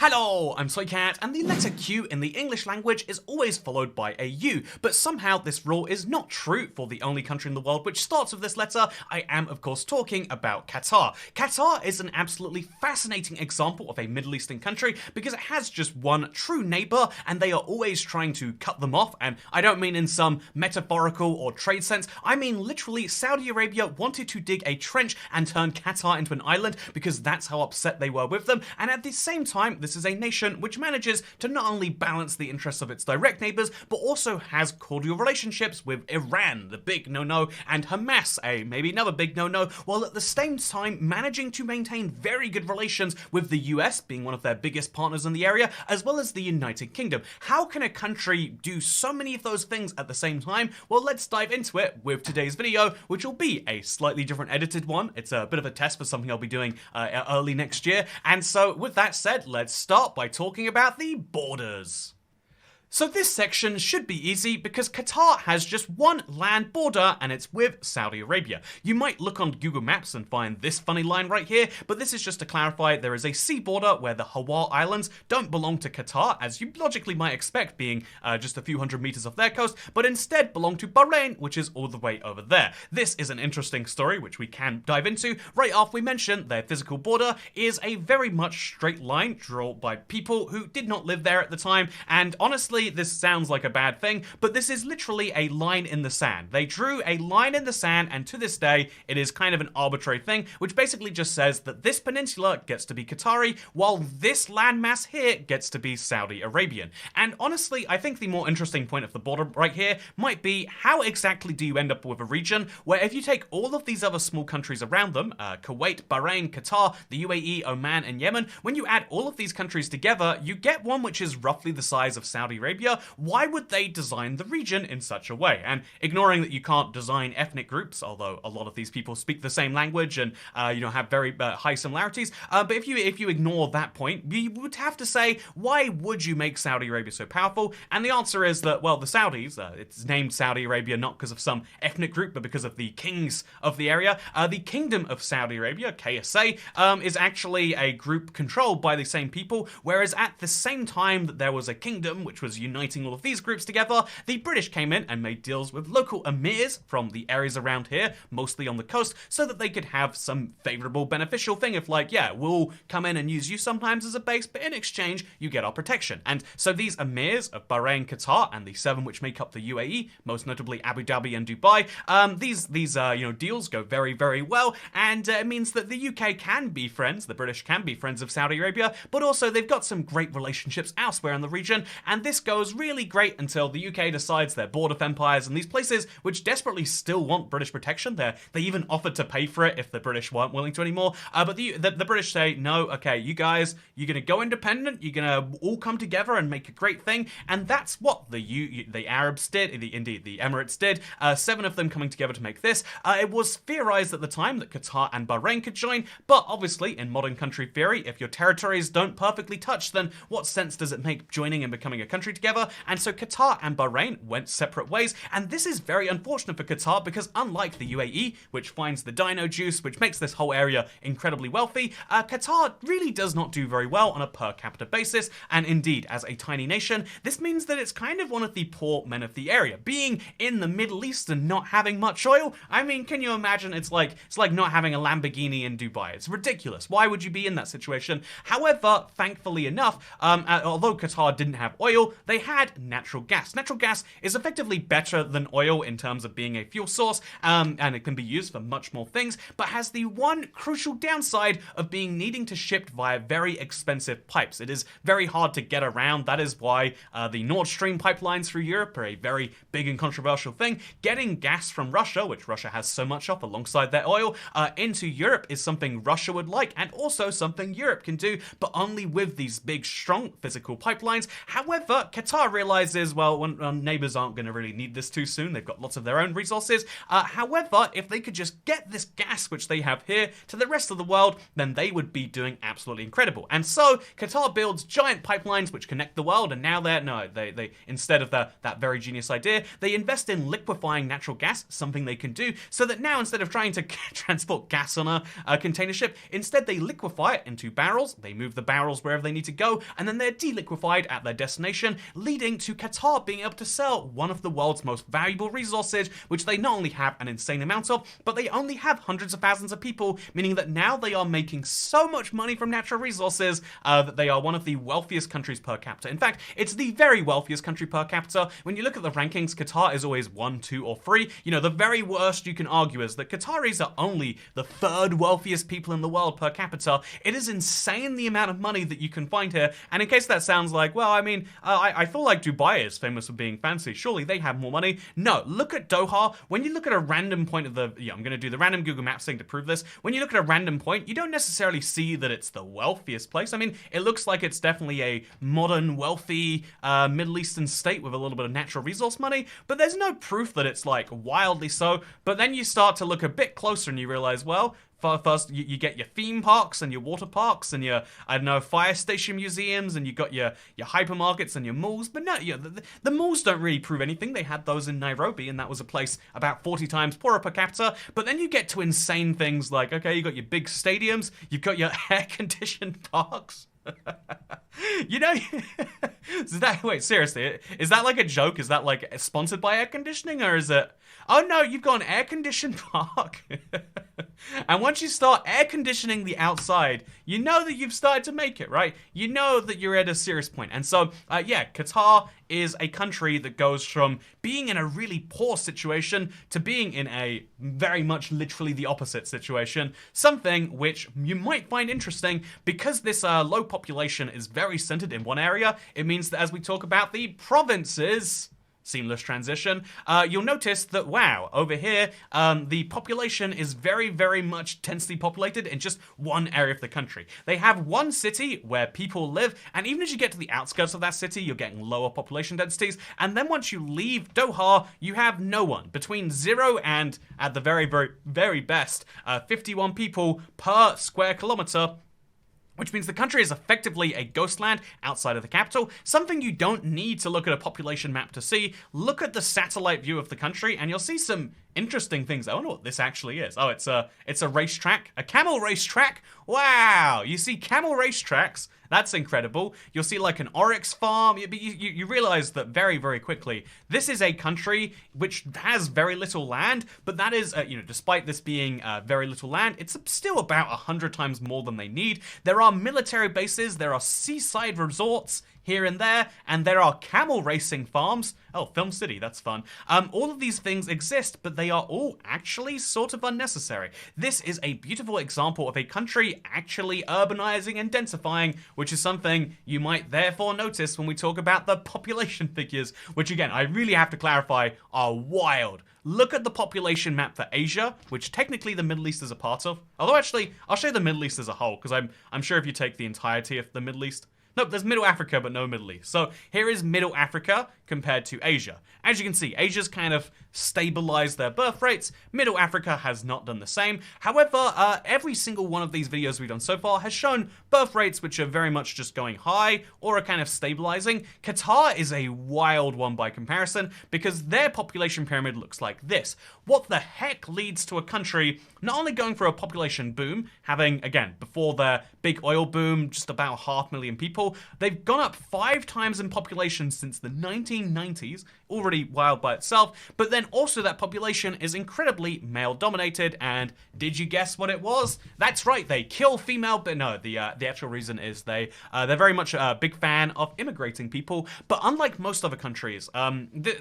Hello, I'm Soycat, and the letter Q in the English language is always followed by a U, but somehow this rule is not true for the only country in the world which starts with this letter. I am, of course, talking about Qatar. Qatar is an absolutely fascinating example of a Middle Eastern country because it has just one true neighbor, and they are always trying to cut them off, and I don't mean in some metaphorical or trade sense. I mean literally Saudi Arabia wanted to dig a trench and turn Qatar into an island because that's how upset they were with them, and at the same time, this is a nation which manages to not only balance the interests of its direct neighbors, but also has cordial relationships with Iran, the big no-no, and Hamas, maybe another big no-no, while at the same time managing to maintain very good relations with the US, being one of their biggest partners in the area, as well as the United Kingdom. How can a country do so many of those things at the same time? Well, let's dive into it with today's video, which will be a slightly different edited one. It's a bit of a test for something I'll be doing early next year. And so with that said, let's start by talking about the borders. So this section should be easy because Qatar has just one land border and it's with Saudi Arabia. You might look on Google Maps and find this funny line right here, but this is just to clarify there is a sea border where the Hawa Islands don't belong to Qatar, as you logically might expect, being just a few hundred meters off their coast, but instead belong to Bahrain, which is all the way over there. This is an interesting story which we can dive into right after we mention their physical border is a very much straight line drawn by people who did not live there at the time, and honestly, this sounds like a bad thing, but this is literally a line in the sand. They drew a line in the sand, and to this day, it is kind of an arbitrary thing, which basically just says that this peninsula gets to be Qatari, while this landmass here gets to be Saudi Arabian. And honestly, I think the more interesting point of the border right here might be how exactly do you end up with a region where if you take all of these other small countries around them, Kuwait, Bahrain, Qatar, the UAE, Oman, and Yemen, when you add all of these countries together, you get one which is roughly the size of Saudi Arabia. Why would they design the region in such a way? And ignoring that you can't design ethnic groups, although a lot of these people speak the same language and have very high similarities, but if you ignore that point, you would have to say, why would you make Saudi Arabia so powerful? And the answer is that, well, the Saudis, it's named Saudi Arabia not because of some ethnic group, but because of the kings of the area. The Kingdom of Saudi Arabia, KSA, is actually a group controlled by the same people, whereas at the same time that there was a kingdom which was uniting all of these groups together, the British came in and made deals with local emirs from the areas around here, mostly on the coast, so that they could have some favorable beneficial thing of like, yeah, we'll come in and use you sometimes as a base, but in exchange, you get our protection. And so these emirs of Bahrain, Qatar, and the 7 which make up the UAE, most notably Abu Dhabi and Dubai, these deals go very, very well, and it means that the UK can be friends, the British can be friends of Saudi Arabia, but also they've got some great relationships elsewhere in the region, and this goes really great until the UK decides they're bored of empires and these places which desperately still want British protection. They even offered to pay for it if the British weren't willing to anymore. But the British say, no, okay, you guys, you're going to go independent, you're going to all come together and make a great thing. And that's what the Arabs did, indeed the Emirates did, 7 of them coming together to make this. It was theorized at the time that Qatar and Bahrain could join, but obviously in modern country theory, if your territories don't perfectly touch, then what sense does it make joining and becoming a country together? And so Qatar and Bahrain went separate ways, and this is very unfortunate for Qatar because unlike the UAE, which finds the dino juice, which makes this whole area incredibly wealthy, Qatar really does not do very well on a per capita basis, and indeed, as a tiny nation, this means that it's kind of one of the poor men of the area. Being in the Middle East and not having much oil, I mean, can you imagine? It's like not having a Lamborghini in Dubai. It's ridiculous. Why would you be in that situation? However, thankfully enough, although Qatar didn't have oil, they had natural gas. Natural gas is effectively better than oil in terms of being a fuel source, and it can be used for much more things, but has the one crucial downside of being needing to ship via very expensive pipes. It is very hard to get around. That is why the Nord Stream pipelines through Europe are a very big and controversial thing. Getting gas from Russia, which Russia has so much of alongside their oil, into Europe is something Russia would like, and also something Europe can do, but only with these big, strong physical pipelines. However, Qatar realizes, well, when neighbors aren't going to really need this too soon. They've got lots of their own resources. However, if they could just get this gas, which they have here, to the rest of the world, then they would be doing absolutely incredible. And so Qatar builds giant pipelines which connect the world, and now they instead of that very genius idea, they invest in liquefying natural gas, something they can do, so that now instead of trying to transport gas on a container ship, instead they liquefy it into barrels. They move the barrels wherever they need to go, and then they're deliquefied at their destination, leading to Qatar being able to sell one of the world's most valuable resources, which they not only have an insane amount of, but they only have hundreds of thousands of people, meaning that now they are making so much money from natural resources that they are one of the wealthiest countries per capita. In fact, it's the very wealthiest country per capita. When you look at the rankings, Qatar is always 1, 2, or 3. You know, the very worst you can argue is that Qataris are only the third wealthiest people in the world per capita. It is insane the amount of money that you can find here. And in case that sounds like, well, I mean, I feel like Dubai is famous for being fancy. Surely they have more money. No, look at Doha. When you look at a random point of I'm going to do the random Google Maps thing to prove this. When you look at a random point, you don't necessarily see that it's the wealthiest place. I mean, it looks like it's definitely a modern, wealthy Middle Eastern state with a little bit of natural resource money, but there's no proof that it's like wildly so. But then you start to look a bit closer and you realize, well, first, you get your theme parks and your water parks and your, I don't know, fire station museums, and you got your hypermarkets and your malls. But no, the malls don't really prove anything. They had those in Nairobi, and that was a place about 40 times poorer per capita. But then you get to insane things like, okay, you got your big stadiums, you've got your air-conditioned parks. You know, wait, seriously, is that like a joke? Is that like sponsored by air conditioning, or is it, oh no, you've got an air-conditioned park? And once you start air conditioning the outside, you know that you've started to make it, right? You know that you're at a serious point. And so, yeah, Qatar is a country that goes from being in a really poor situation to being in a very much literally the opposite situation. Something which you might find interesting, because this low population is very centered in one area. It means that as we talk about the provinces, seamless transition, you'll notice that, wow, over here, the population is very, very much densely populated in just one area of the country. They have one city where people live, and even as you get to the outskirts of that city, you're getting lower population densities, and then once you leave Doha, you have no one. Between 0 and, at the very, very, very best, 51 people per square kilometer, which means the country is effectively a ghost land outside of the capital, something you don't need to look at a population map to see. Look at the satellite view of the country and you'll see some interesting things. I wonder what this actually is. Oh, it's a racetrack, a camel racetrack. Wow, you see camel racetracks. That's incredible. You'll see like an oryx farm. You realize that very, very quickly, this is a country which has very little land, but that is, despite this being very little land, it's still about 100 times more than they need. There are military bases, there are seaside resorts here and there are camel racing farms. Oh, Film City, that's fun. All of these things exist, but they are all actually sort of unnecessary. This is a beautiful example of a country actually urbanizing and densifying, which is something you might therefore notice when we talk about the population figures, which again, I really have to clarify, are wild. Look at the population map for Asia, which technically the Middle East is a part of. Although actually, I'll show you the Middle East as a whole, because I'm sure if you take the entirety of the Middle East, nope, there's Middle Africa, but no Middle East. So here is Middle Africa compared to Asia. As you can see, Asia's kind of stabilized their birth rates. Middle Africa has not done the same. However, every single one of these videos we've done so far has shown birth rates which are very much just going high or are kind of stabilizing. Qatar is a wild one by comparison because their population pyramid looks like this. What the heck leads to a country not only going through a population boom, having, again, before their big oil boom, just about 500,000 people, they've gone up 5 times in population since the 1990s, already wild by itself, but then also that population is incredibly male-dominated, and did you guess what it was? That's right, they kill female, but no, the actual reason is they're very much a big fan of immigrating people, but unlike most other countries,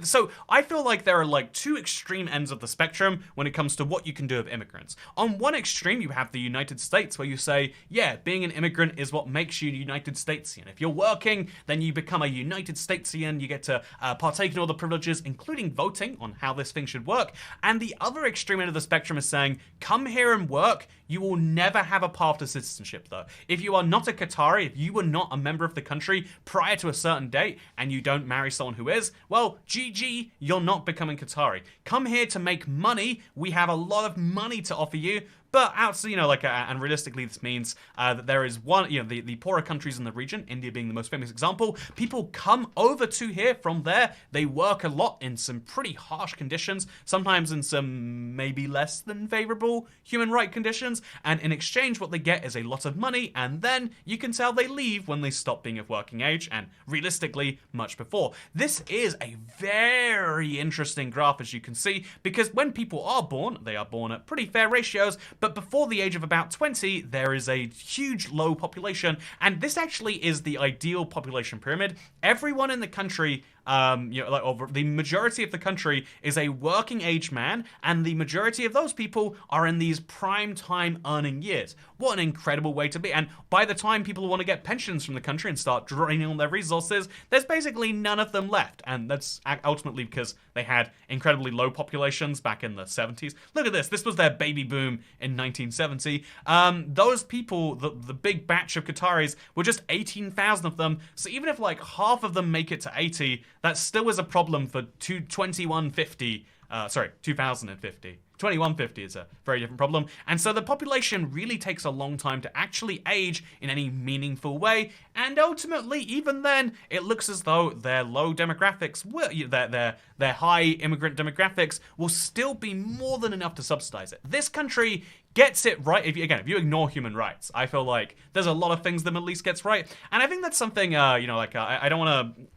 so I feel like there are like 2 extreme ends of the spectrum when it comes to what you can do with immigrants. On one extreme, you have the United States, where you say, yeah, being an immigrant is what makes you United States Statesian. If you're working, then you become a United Statesian. You get to partake in all the privileges, including voting on how this thing should work. And the other extreme end of the spectrum is saying, come here and work. You will never have a path to citizenship, though. If you are not a Qatari, if you were not a member of the country prior to a certain date, and you don't marry someone who is, well, GG, you're not becoming Qatari. Come here to make money. We have a lot of money to offer you. But outside, and realistically, this means that there is one, the poorer countries in the region, India being the most famous example, people come over to here from there. They work a lot in some pretty harsh conditions, sometimes in some maybe less than favorable human right conditions. And in exchange, what they get is a lot of money. And then you can tell they leave when they stop being of working age, and realistically, much before. This is a very interesting graph, as you can see, because when people are born, they are born at pretty fair ratios. But before the age of about 20, there is a huge low population, and this actually is the ideal population pyramid. Everyone in the country, the majority of the country is a working age man, and the majority of those people are in these prime time earning years. What an incredible way to be. And by the time people want to get pensions from the country and start draining on their resources, there's basically none of them left. And that's ultimately because they had incredibly low populations back in the 70s. Look at this. This was their baby boom in 1970. Those people, the big batch of Qataris, were just 18,000 of them. So even if like half of them make it to 80, that still is a problem for 2150. 2050. 2150 is a very different problem. And so the population really takes a long time to actually age in any meaningful way. And ultimately, even then, it looks as though their low demographics, their high immigrant demographics will still be more than enough to subsidize it. This country gets it right. If you ignore human rights, I feel like there's a lot of things the Middle East gets right. And I think that's something, I don't want to,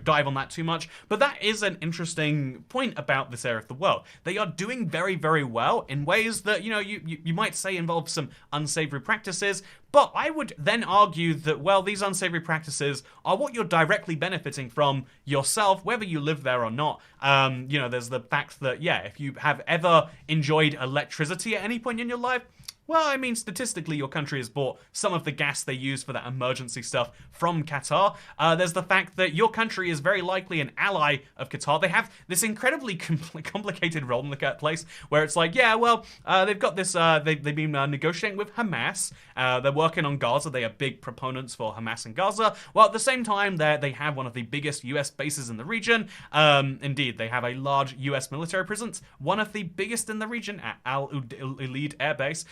dive on that too much, but that is an interesting point about this area of the world. They are doing very, very well in ways that, you might say involve some unsavory practices, but I would then argue that, well, these unsavory practices are what you're directly benefiting from yourself, whether you live there or not. There's the fact that, if you have ever enjoyed electricity at any point in your life, well, I mean, statistically, your country has bought some of the gas they use for that emergency stuff from Qatar. There's the fact that your country is very likely an ally of Qatar. They have this incredibly complicated role in the place where it's like, they've got this, they've been negotiating with Hamas. They're working on Gaza. They are big proponents for Hamas and Gaza. Well, at the same time, they have one of the biggest US bases in the region. Indeed, they have a large US military presence, one of the biggest in the region at Al Udeid Air Base.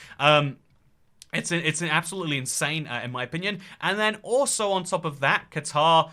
It's absolutely insane, in my opinion. And then also on top of that, Qatar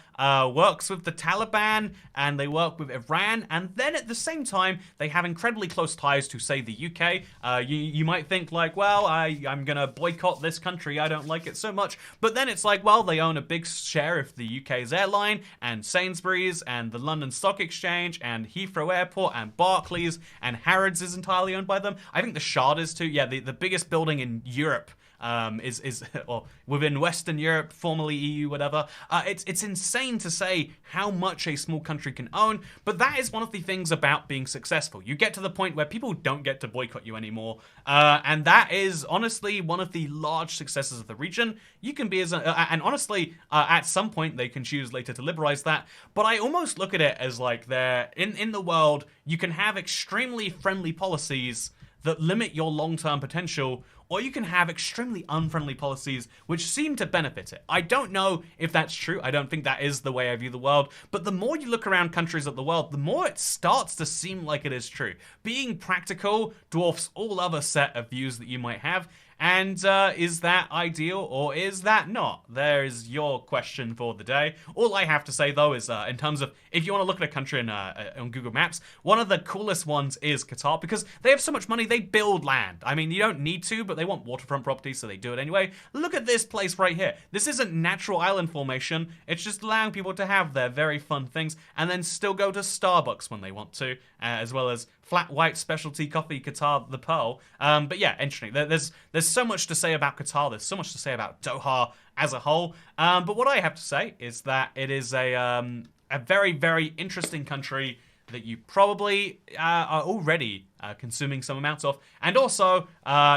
works with the Taliban and they work with Iran. And then at the same time, they have incredibly close ties to, say, the UK. You might think like, well, I'm going to boycott this country. I don't like it so much. But then it's like, well, they own a big share of the UK's airline and Sainsbury's and the London Stock Exchange and Heathrow Airport and Barclays, and Harrods is entirely owned by them. I think the Shard is too. Yeah, the biggest building in Europe or within Western Europe, formerly EU, whatever. It's insane to say how much a small country can own, but that is one of the things about being successful. You get to the point where people don't get to boycott you anymore, and that is honestly one of the large successes of the region. You can be and honestly, at some point they can choose later to liberalize that, but I almost look at it as like in the world, you can have extremely friendly policies that limit your long-term potential, or you can have extremely unfriendly policies which seem to benefit it. I don't know if that's true. I don't think that is the way I view the world. But the more you look around countries of the world, the more it starts to seem like it is true. Being practical dwarfs all other set of views that you might have. And is that ideal or is that not? There's your question for the day. All I have to say, though, is in terms of if you want to look at a country on Google Maps, one of the coolest ones is Qatar because they have so much money, they build land. I mean, you don't need to, but they want waterfront property, so they do it anyway. Look at this place right here. This isn't natural island formation. It's just allowing people to have their very fun things and then still go to Starbucks when they want to, as well as flat white specialty coffee Qatar the Pearl. But yeah, interesting. There's so much to say about Qatar. There's so much to say about Doha as a whole. But what I have to say is that it is a very, very interesting country that you probably are already consuming some amounts of. And also,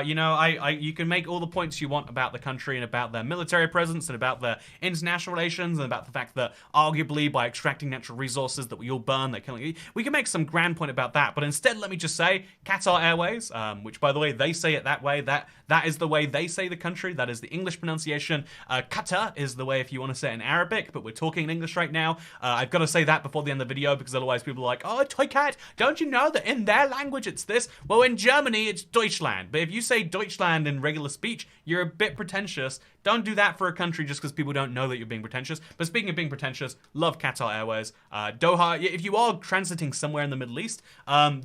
you know, you can make all the points you want about the country and about their military presence and about their international relations and about the fact that arguably by extracting natural resources that we all burn, they're killing. We can make some grand point about that, but instead, let me just say Qatar Airways, which by the way they say it that way. That is the way they say the country. That is the English pronunciation. Qatar is the way if you want to say it in Arabic, but we're talking in English right now. I've got to say that before the end of the video because otherwise people are like, oh, Toycat, don't you know that in their language it's this? Well, in Germany it's Deutschland, but if you say Deutschland in regular speech, you're a bit pretentious. Don't do that for a country just because people don't know that you're being pretentious. But speaking of being pretentious, love Qatar Airways. Doha, if you are transiting somewhere in the Middle East,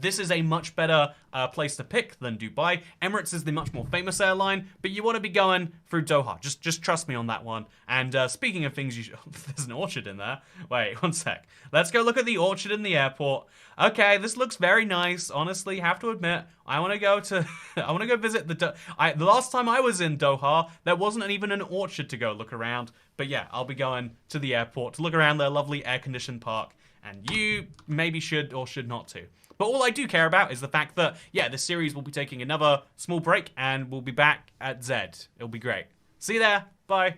this is a much better place to pick than Dubai. Emirates is the much more famous airline, but you want to be going through Doha. Just trust me on that one. And speaking of things, there's an orchard in there. Wait, one sec. Let's go look at the orchard in the airport. Okay, this looks very nice. Honestly, have to admit, I want to go to, I want to go visit the last time I was in Doha, there wasn't even an orchard to go look around. But yeah, I'll be going to the airport to look around their lovely air-conditioned park. And you maybe should or should not too. But all I do care about is the fact that, yeah, this series will be taking another small break and we'll be back at Z. It'll be great. See you there. Bye.